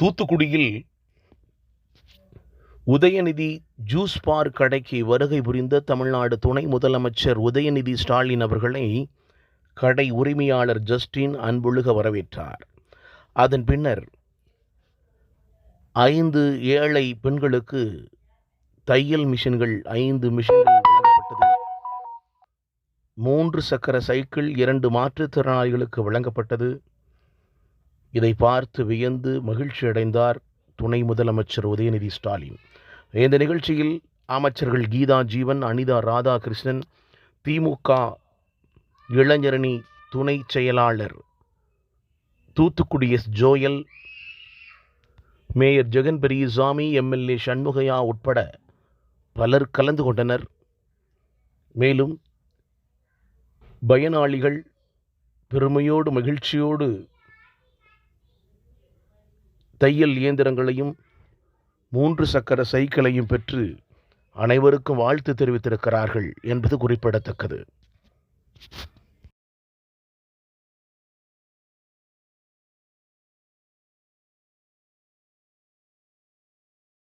தூத்துக்குடியில் உதயநிதி ஜூஸ் பார் கடைக்கு வருகை புரிந்த தமிழ்நாடு துணை முதலமைச்சர் உதயநிதி ஸ்டாலின் அவர்களை கடை உரிமையாளர் ஜஸ்டின் அன்பொழுக வரவேற்றார். அதன் பின்னர் 5 ஏழை பெண்களுக்கு தையல் மிஷின்கள் 5 மிஷின்கள் வழங்கப்பட்டது. 3 சக்கர சைக்கிள் 2 மாற்றுத்திறனாளிகளுக்கு வழங்கப்பட்டது. இதை பார்த்து வியந்து மகிழ்ச்சி அடைந்தார் துணை முதலமைச்சர் உதயநிதி ஸ்டாலின். இந்த நிகழ்ச்சியில் அமைச்சர்கள் கீதா ஜீவன், அனிதா ராதாகிருஷ்ணன், திமுக இளைஞரணி துணை செயலாளர் தூத்துக்குடி ஜோயல், மேயர் ஜெகன் பெரியசாமி, எம்எல்ஏ சண்முகையா உட்பட பலர் கலந்து கொண்டனர். மேலும் பயனாளிகள் பெருமையோடு மகிழ்ச்சியோடு தையல் இயந்திரங்களையும் 3 சக்கர சைக்கிளையும் பெற்று அனைவருக்கும் வாழ்த்து தெரிவித்திருக்கிறார்கள் என்பது குறிப்பிடத்தக்கது.